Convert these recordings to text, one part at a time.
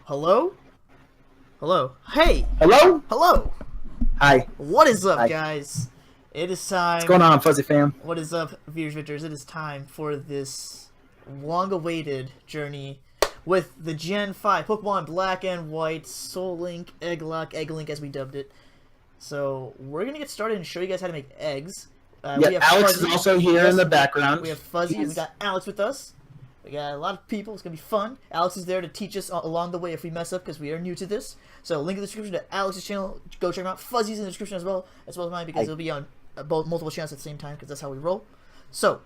Hello? Hello. Hey! Hello? Hello! Hi. What is up, Hi. guys? It is time. What's going on, Fuhzee fam? What is up, viewers, victors? It is time for this long-awaited journey with the Gen 5 Pokemon Black and White Soul Link, EggLink as we dubbed it. So, we're gonna get started and show you guys how to make eggs. Yeah, Alex is also here in the background. We have Fuhzee, and we got Alex with us. We got a lot of people. It's going to be fun. Alex is there to teach us along the way if we mess up because we are new to this. So link in the description to Alex's channel. Go check him out. Fuhzee's in the description as well as mine because it'll be on both multiple channels at the same time because that's how we roll. So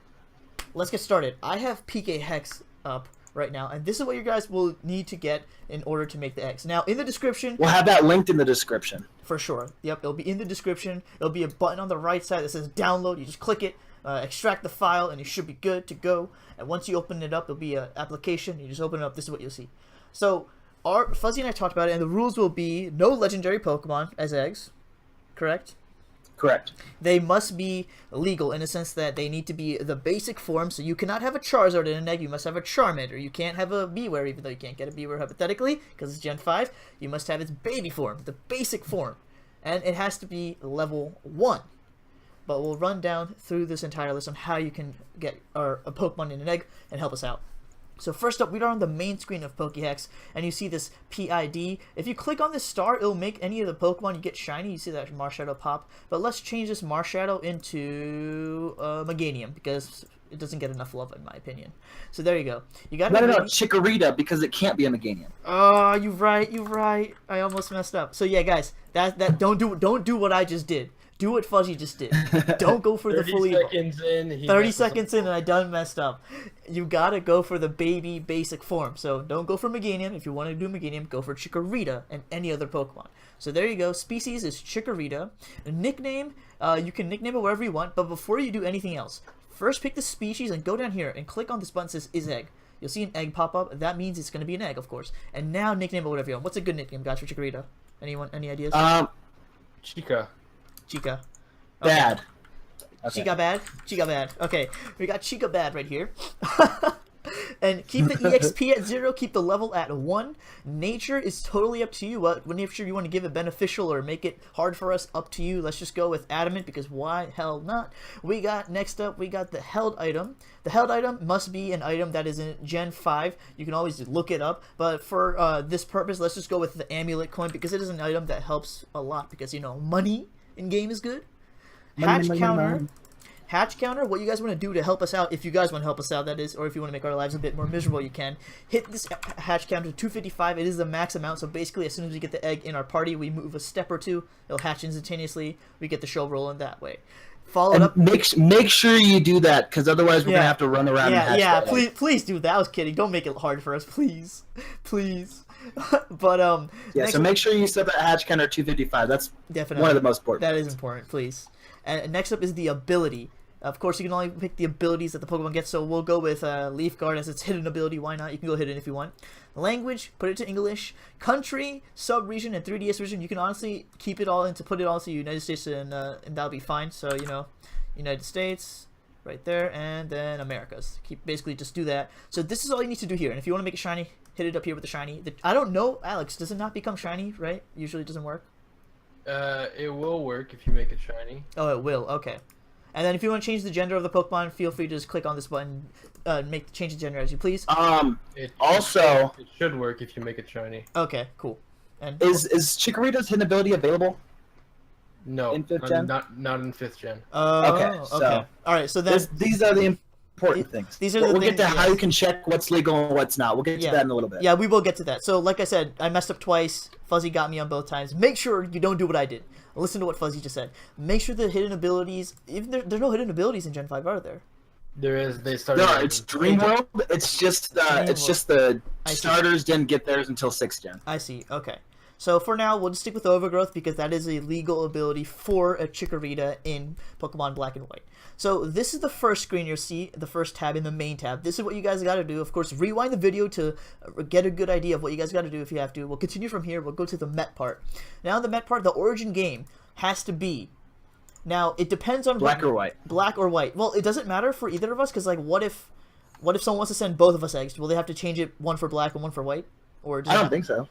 let's get started. I have PK Hex up right now, and this is what you guys will need to get in order to make the eggs. Now in the description, we'll have that linked in the description. For sure. Yep, it'll be in the description. It'll be a button on the right side that says download. You just click it. Extract the file and you should be good to go. And once you open it up, there'll be an application. You just open it up. This is what you'll see. So our Fuhzee and I talked about it, and the rules will be no legendary Pokemon as eggs. Correct? Correct. They must be legal in the sense that they need to be the basic form. So you cannot have a Charizard in an egg. You must have a Charmander. You can't have a Bewear, even though you can't get a Bewear hypothetically because it's Gen 5. You must have its baby form, the basic form, and it has to be level 1. But we'll run down through this entire list on how you can get a Pokemon in an egg and help us out. So first up, we are on the main screen of Pokéhex, and you see this PID. If you click on this star, it'll make any of the Pokemon you get shiny. You see that Marshadow pop. But let's change this Marshadow into Meganium, because it doesn't get enough love, in my opinion. So there you go. You got no, Chikorita, because it can't be a Meganium. Oh, you're right. I almost messed up. So yeah, guys, don't do what I just did. Do what Fuhzee just did. Don't go for the fully. 30 seconds in. 30 seconds in, and I done messed up. You gotta go for the baby basic form. So don't go for Meganium. If you want to do Meganium, go for Chikorita and any other Pokemon. So there you go. Species is Chikorita. Nickname, you can nickname it wherever you want. But before you do anything else, first pick the species and go down here and click on this button that says is egg. You'll see an egg pop up. That means it's gonna be an egg, of course. And now nickname it whatever you want. What's a good nickname, guys, for Chikorita? Anyone? Any ideas? Chica. Chica. Okay. Bad. Okay. Chica bad. Okay, we got Chica bad right here. And keep the EXP at 0, keep the level at 1. Nature is totally up to you. What nature you want to give it, beneficial or make it hard for us, up to you. Let's just go with adamant because why hell not? Next up, we got the held item. The held item must be an item that is in Gen 5. You can always look it up, but for this purpose, let's just go with the amulet coin because it is an item that helps a lot because, you know, money in game is good. Hatch counter, what you guys want to do to help us out, if you guys want to help us out, that is, or if you want to make our lives a bit more miserable, you can. Hit this hatch counter to 255. It is the max amount, so basically as soon as we get the egg in our party, we move a step or two, it'll hatch instantaneously, we get the show rolling that way. Follow it up. Make sure you do that, because otherwise we're going to have to run around and hatch that egg. Please do that. I was kidding. Don't make it hard for us, please. Please. But yeah, so make sure you set that hatch counter 255. That's definitely one of the most important. That is important, please. And next up is the ability. Of course, you can only pick the abilities that the Pokemon gets, so we'll go with Leaf Guard as its hidden ability. Why not? You can go hidden if you want. Language, put it to English. Country, sub-region, and 3DS region. You can honestly keep it all and put it all to United States, and that'll be fine. So, you know, United States, right there, and then Americas. Basically just do that. So this is all you need to do here. And if you want to make it shiny, hit it up here with the shiny. I don't know, Alex, does it not become shiny, right? Usually it doesn't work. It will work if you make it shiny. Oh, it will. Okay. And then if you want to change the gender of the Pokemon, feel free to just click on this button, change the gender as you please. It should work if you make it shiny. Okay, cool. And is Chikorita's hidden ability available? No, in 5th gen? Not in 5th gen. Okay. All right. So then these are the important things. These are the we'll things, get to how you can check what's legal and what's not. We'll get to that in a little bit. Yeah, we will get to that. So like I said, I messed up twice. Fuhzee got me on both times. Make sure you don't do what I did. Listen to what Fuhzee just said. Make sure the hidden abilities. Even there's no hidden abilities in Gen 5, are there? There is. They started. No, it's Dream World. It's just the starters didn't get theirs until 6th gen. I see. Okay. So for now, we'll just stick with Overgrowth because that is a legal ability for a Chikorita in Pokemon Black and White. So this is the first screen you'll see, the first tab in the main tab. This is what you guys got to do. Of course, rewind the video to get a good idea of what you guys got to do if you have to. We'll continue from here. We'll go to the Met part. Now the Met part, the origin game has to be. Now it depends on black or white. Black or white. Well, it doesn't matter for either of us because like what if someone wants to send both of us eggs? Will they have to change it one for black and one for white? Or I don't think so.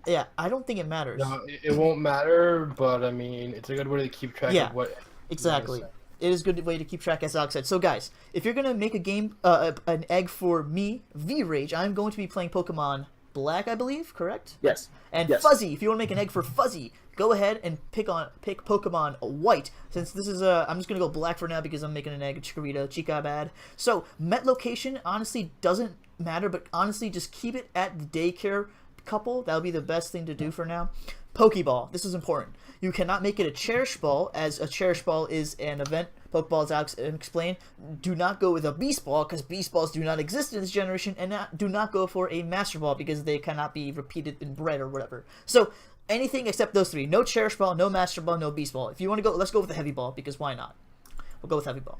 Yeah, I don't think it matters. No, it won't matter, but I mean, it's a good way to keep track of what. Exactly. It is a good way to keep track, as Alex said. So, guys, if you're going to make a game, an egg for me, V-Rage, I'm going to be playing Pokemon Black, I believe, correct? Yes. And yes. Fuhzee, if you want to make an egg for Fuhzee, go ahead and pick Pokemon White. Since this is I'm just going to go Black for now because I'm making an egg, Chica Bad. So, Met location, honestly, doesn't matter, but honestly, just keep it at the daycare couple. That'll be the best thing to do for now. Pokeball. This is important. You cannot make it a Cherish Ball, as a Cherish Ball is an event. Pokeball, as Alex explained. Do not go with a Beast Ball, because Beast Balls do not exist in this generation, and do not go for a Master Ball, because they cannot be repeated and bred or whatever. So, anything except those three. No Cherish Ball, no Master Ball, no Beast Ball. If you want to go, let's go with the Heavy Ball, because why not? We'll go with Heavy Ball.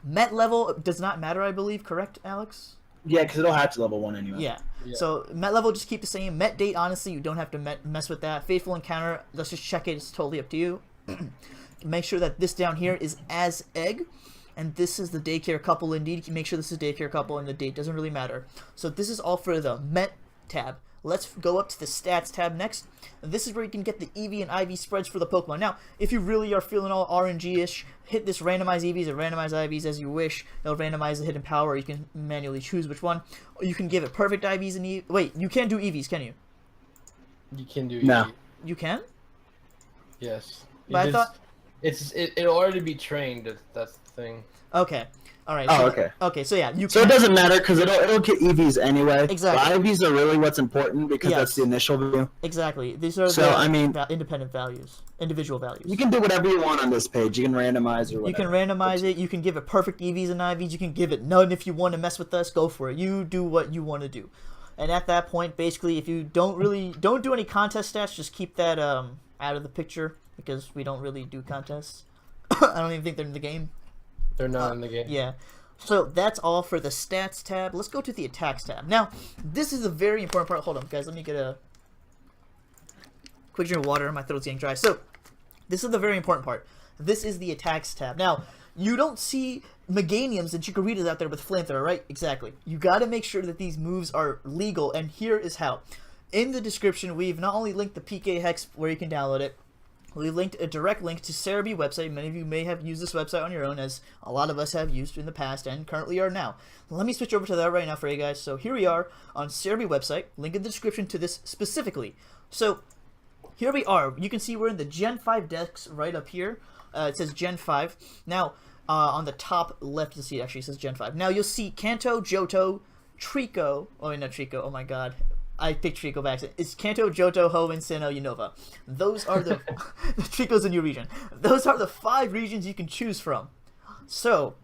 Met level does not matter, I believe, correct, Alex? Yeah, because it'll have to level 1 anyway. Yeah. So, Met level, just keep the same. Met date, honestly, you don't have to mess with that. Faithful Encounter, let's just check it. It's totally up to you. Make sure that this down here is as egg. And this is the daycare couple indeed. Make sure this is daycare couple and the date doesn't really matter. So, this is all for the Met tab. Let's go up to the Stats tab next. This is where you can get the EV and IV spreads for the Pokemon. Now, if you really are feeling all RNG-ish, hit this randomize EVs or randomize IVs as you wish. It'll randomize the hidden power. You can manually choose which one. Or you can give it perfect IVs and EVs. Wait, you can't do EVs, can you? You can do No. EV. You can? Yes. But I thought... It'll already be trained. That's the thing. Okay. All right. Oh, So, okay. Okay, so yeah, you So can... it doesn't matter because it'll get EVs anyway. Exactly. The IVs are really what's important because Yes. that's the initial value. Exactly. These are So, the I mean- independent values, individual values. You can do whatever you want on this page. You can randomize or whatever. You can randomize it. You can give it perfect EVs and IVs. You can give it none if you want to mess with us. Go for it. You do what you want to do. And at that point, basically, if you don't do any contest stats, just keep that out of the picture because we don't really do contests. I don't even think they're in the game. They're not in the game. Yeah. So that's all for the Stats tab. Let's go to the Attacks tab. Now, this is a very important part. Hold on, guys. Let me get a quick drink of water. My throat's getting dry. So, this is the very important part. This is the Attacks tab. Now, you don't see Meganiums and Chikoritas out there with Flamethrower, right? Exactly. You got to make sure that these moves are legal, and here is how. In the description, we've not only linked the PK Hex where you can download it, we linked a direct link to Cerebi website. Many of you may have used this website on your own, as a lot of us have used in the past and currently are now. Let me switch over to that right now for you guys. So here we are on Cerebi website. Link in the description to this specifically. So here we are. You can see we're in the Gen 5 decks right up here. It says Gen 5. Now, on the top left, you'll see it actually says Gen 5. Now, you'll see Kanto, Johto, Trico. Oh, wait, not Trico. Oh, my God. I picked Trico back. It's Kanto, Johto, Hoenn, Sinnoh, Unova. Those are the... the Tricos in your region. Those are the 5 regions you can choose from. So,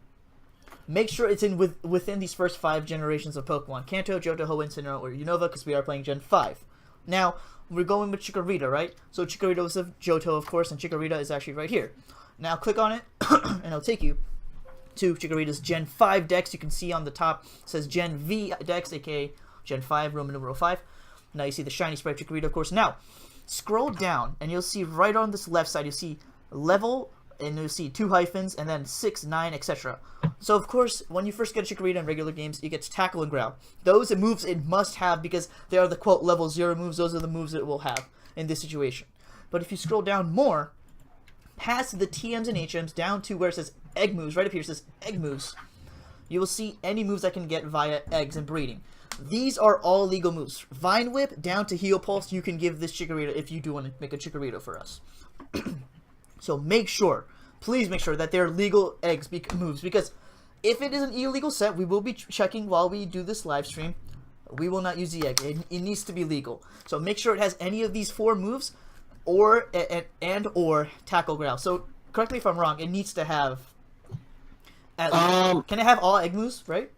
make sure it's within these first 5 generations of Pokemon. Kanto, Johto, Hoenn, Sinnoh, or Unova, because we are playing Gen 5. Now, we're going with Chikorita, right? So Chikorita is of Johto, of course, and Chikorita is actually right here. Now, click on it, and it'll take you to Chikorita's Gen 5 Dex. You can see on the top, it says Gen V Dex, aka Gen 5, Roman numeral 5. Now you see the shiny sprite Chikorita, of course. Now, scroll down, and you'll see right on this left side, you'll see level, and you'll see 2 hyphens, and then 6, 9, etc. So, of course, when you first get a Chikorita in regular games, you get to Tackle and Growl. Those are moves it must have because they are the, quote, level 0 moves. Those are the moves it will have in this situation. But if you scroll down more, past the TMs and HMs, down to where it says Egg Moves, right up here it says Egg Moves, you will see any moves I can get via eggs and breeding. These are all legal moves. Vine Whip down to Heal Pulse, you can give this Chikorita if you do want to make a Chikorita for us. So make sure, please make sure that they're legal eggs moves, because if it is an illegal set, we will be checking while we do this live stream. We will not use the egg. It needs to be legal. So make sure it has any of these 4 moves, or Tackle Growl. So correct me if I'm wrong. It needs to have. Can it have all egg moves? Right.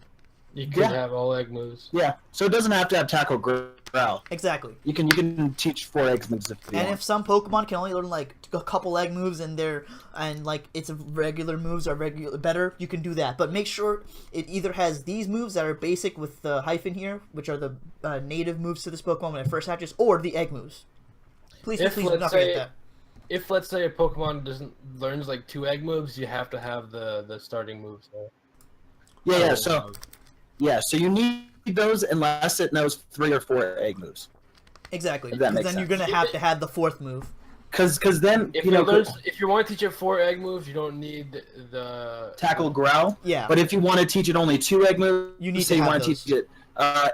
You can have all egg moves. Yeah. So it doesn't have to have Tackle Growl. Exactly. You can teach 4 egg moves if you want. If some Pokemon can only learn like a couple egg moves and its regular moves are better, you can do that. But make sure it either has these moves that are basic with the hyphen here, which are the native moves to this Pokemon when it first hatches, or the egg moves. Please do not forget that. If let's say a Pokemon learns like 2 egg moves, you have to have the starting moves. So you need those unless it knows 3 or 4 egg moves. Exactly. If that Because makes then you're sense. gonna have to have the 4th move. Because then If you know if you want to teach it 4 egg moves, you don't need the tackle growl. Yeah. But if you want to teach it only 2 egg moves, You need say to you have want to those. teach it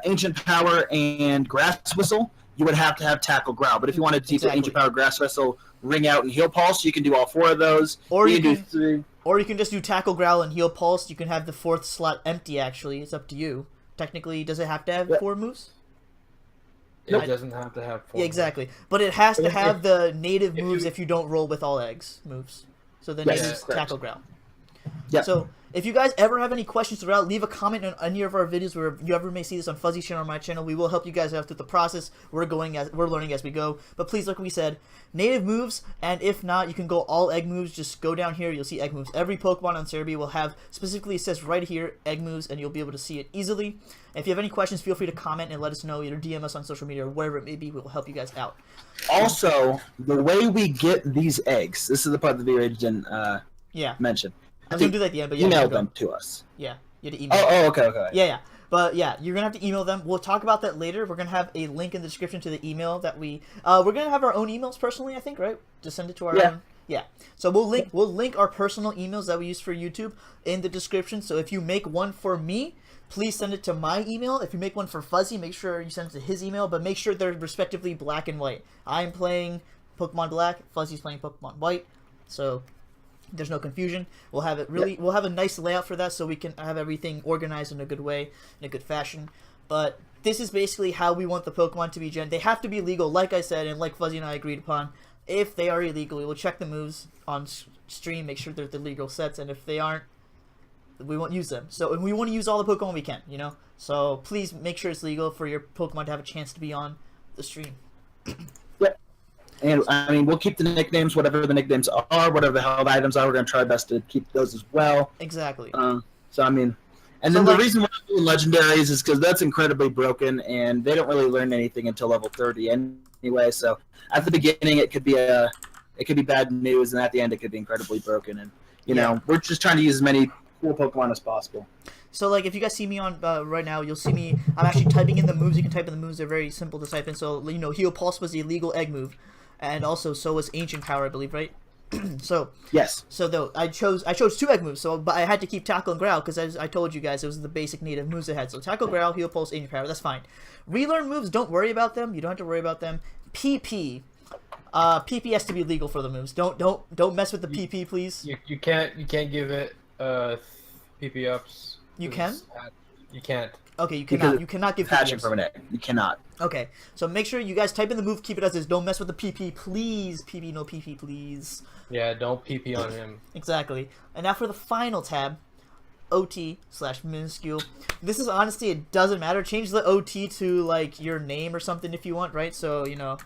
ancient power and grass whistle, you would have to have tackle growl. But if you want to teach it ancient power, grass whistle, ring out, and heal pulse, you can do all 4 of those. Or you do can 3. Or you can just do tackle growl and heal pulse. You can have the 4th slot empty. Actually, it's up to you. Technically, does it have to have 4 moves? It Nope. doesn't have to have 4. Yeah, exactly. But it has to have the native if moves you- if you don't roll with all eggs moves. So the Yes, native correct. tackle growl. Yep. So if you guys ever have any questions throughout, leave a comment on any of our videos where you ever may see this on Fuhzee's channel or my channel. We will help you guys out through the process. We're learning as we go. But please, like we said, native moves, and if not, you can go all egg moves. Just go down here, you'll see egg moves. Every Pokemon on Cerebi will have, specifically it says right here, egg moves, and you'll be able to see it easily. If you have any questions, feel free to comment and let us know. Either DM us on social media or whatever it may be. We'll help you guys out. Also, the way we get these eggs, this is the part that V-Rage didn't Yeah. mention. I was going to do that at the end, but yeah. Email go. them to us. Yeah. You had to email. Okay. Yeah. But yeah, you're gonna have to email them. We'll talk about that later. We're gonna have a link in the description to the email that we're gonna have our own emails personally, I think, right? Just send it to our own. Yeah. So we'll link our personal emails that we use for YouTube in the description. So if you make one for me, please send it to my email. If you make one for Fuhzee, make sure you send it to his email, but make sure they're respectively black and white. I'm playing Pokemon Black, Fuhzee's playing Pokemon White. So there's no confusion. We'll have it we'll have a nice layout for that so we can have everything organized in a good way, in a good fashion. But this is basically how we want the Pokemon to be gen. They have to be legal, like I said, and like Fuhzee and I agreed upon. If they are illegal, we will check the moves on stream, make sure they're the legal sets, and if they aren't, we won't use them. So we want to use all the Pokemon we can, you know? So please make sure it's legal for your Pokemon to have a chance to be on the stream. And I mean, we'll keep the nicknames, whatever the nicknames are, whatever the held items are. We're gonna try our best to keep those as well. Exactly. So I mean, and So, then like, the reason we're not doing legendaries is because that's incredibly broken, and they don't really learn anything until level 30 anyway. So at the beginning, it could be bad news, and at the end, it could be incredibly broken. And you know, we're just trying to use as many cool Pokemon as possible. So, like, if you guys see me on right now, you'll see me. I'm actually typing in the moves. You can type in the moves. They're very simple to type in. So, you know, Heal Pulse was the illegal egg move, and also so was Ancient Power, I believe, right? So yes. So though I chose 2 egg moves. So, but I had to keep Tackle and Growl because as I told you guys, it was the basic native moves it had. So Tackle, Growl, Heal Pulse, Ancient Power. That's fine. Relearn moves. Don't worry about them. You don't have to worry about them. PP. PP has to be legal for the moves. Don't mess with the PP, please. You can't give it PP ups. You can? You can't. Okay, you cannot. You cannot give PP Hatching ups. from an egg. You cannot. Okay, so make sure you guys type in the move, keep it as is. Don't mess with the PP, please. PP, no PP, please. Yeah, don't PP on him. Exactly. And now for the final tab, OT/minuscule. This is honestly, it doesn't matter. Change the OT to like your name or something if you want, right? So, you know,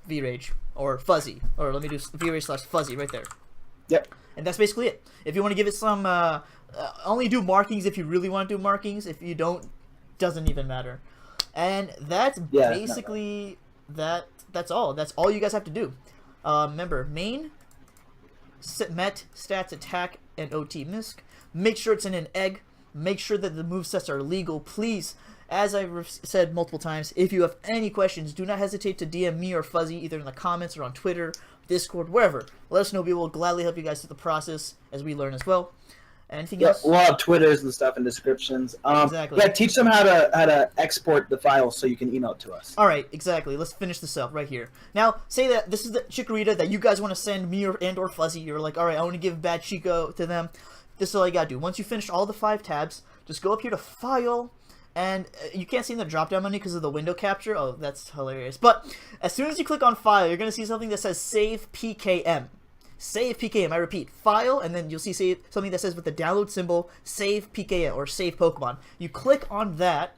V-Rage or Fuhzee, or let me do V-Rage/Fuhzee right there. Yep. And that's basically it. If you want to give it some, only do markings if you really want to do markings. If you don't, doesn't even matter. And that's basically that's all. That's all you guys have to do. Remember, main, met, stats, attack, and OT misc. Make sure it's in an egg. Make sure that the movesets are legal. Please, as I've said multiple times, if you have any questions, do not hesitate to DM me or Fuhzee either in the comments or on Twitter, Discord, wherever. Let us know. We will gladly help you guys through the process as we learn as well. Anything else? We'll have Twitters and stuff in descriptions. Exactly. Yeah, teach them how to export the files so you can email it to us. All right, exactly. Let's finish this up right here. Now, say that this is the Chikorita that you guys want to send me or Fuhzee. You're like, all right, I want to give Bad Chico to them. This is all you gotta do. Once you finish all the 5 tabs, just go up here to File, and you can't see in the drop-down menu because of the window capture. Oh, that's hilarious. But as soon as you click on File, you're gonna see something that says Save PKM. Save PKM. I repeat, File, and then you'll see something that says with the download symbol, Save PKM, or Save Pokemon. You click on that,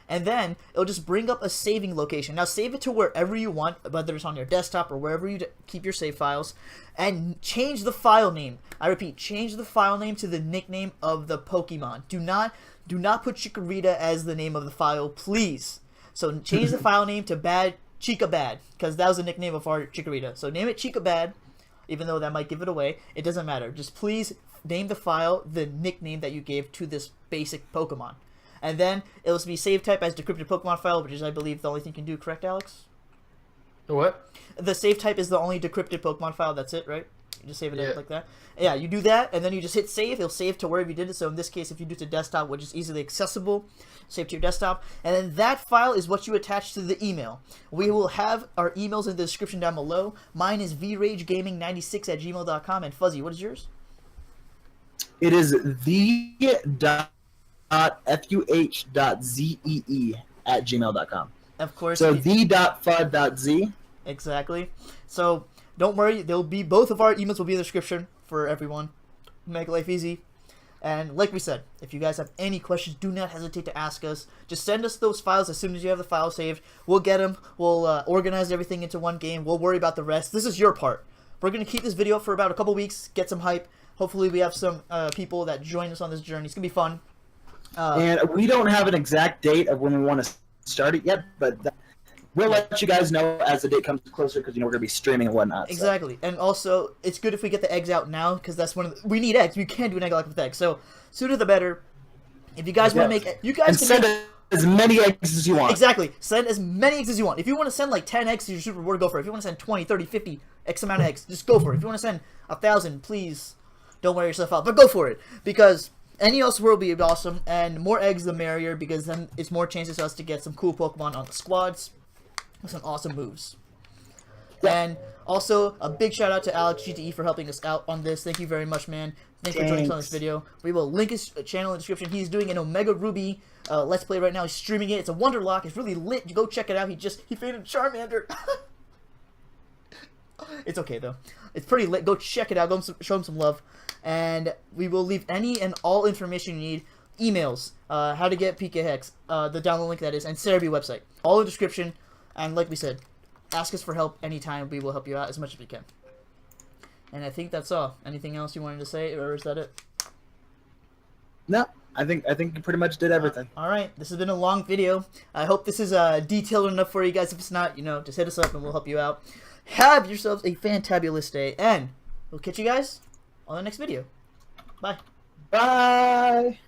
and then it'll just bring up a saving location. Now, save it to wherever you want, whether it's on your desktop or wherever you keep your save files, and change the file name. I repeat, change the file name to the nickname of the Pokemon. Do not put Chikorita as the name of the file, please. So change the file name to Chica Bad, because that was the nickname of our Chikorita. So name it Chica Bad. Even though that might give it away, it doesn't matter. Just please name the file the nickname that you gave to this basic Pokemon. And then it will be save type as decrypted Pokemon file, which is, I believe, the only thing you can do. Correct, Alex? The what? The save type is the only decrypted Pokemon file. That's it, right? You just save it Yeah. like that. Yeah, you do that, and then you just hit save. It'll save to wherever you did it. So in this case, if you do it to desktop, which is easily accessible, save to your desktop. And then that file is what you attach to the email. We will have our emails in the description down below. Mine is vragegaming96@gmail.com. And Fuhzee, what is yours? It is the.fuh.zee@gmail.com. Of course. So the.fuh.zee. Exactly. So don't worry, there'll be both of our emails will be in the description for everyone. Make life easy. And like we said, if you guys have any questions, do not hesitate to ask us. Just send us those files as soon as you have the file saved. We'll get them. We'll organize everything into one game. We'll worry about the rest. This is your part. We're going to keep this video for about a couple weeks, get some hype. Hopefully we have some people that join us on this journey. It's going to be fun. And we don't have an exact date of when we want to start it yet, but we'll let you guys know as the date comes closer because, we're going to be streaming and whatnot. So. Exactly. And also, it's good if we get the eggs out now because that's one of the, we need eggs. We can't do an egg lock with eggs. So, sooner the better. If you guys want to make... You guys and can send make, as many eggs as you want. Exactly. Send as many eggs as you want. If you want to send like 10 eggs to your super reward, go for it. If you want to send 20, 30, 50, X amount of eggs, just go for it. If you want to send 1,000, please don't wear yourself out. But go for it. Because any else will be awesome. And more eggs the merrier because then it's more chances for us to get some cool Pokemon on the squads with some awesome moves. Yeah. And also, a big shout out to Alex GTE for helping us out on this. Thank you very much, man. Thanks for joining us on this video. We will link his channel in the description. He's doing an Omega Ruby Let's Play right now. He's streaming it. It's a Wonderlock. It's really lit. You go check it out. He faded Charmander. It's okay, though. It's pretty lit. Go check it out. Go show him some love. And we will leave any and all information you need. Emails, how to get PK Hex, the download link that is, and Cerebi website. All in the description. And like we said, ask us for help anytime. We will help you out as much as we can. And I think that's all. Anything else you wanted to say, or is that it? No, I think you pretty much did everything. All right, this has been a long video. I hope this is detailed enough for you guys. If it's not, just hit us up and we'll help you out. Have yourselves a fantabulous day, and we'll catch you guys on the next video. Bye. Bye.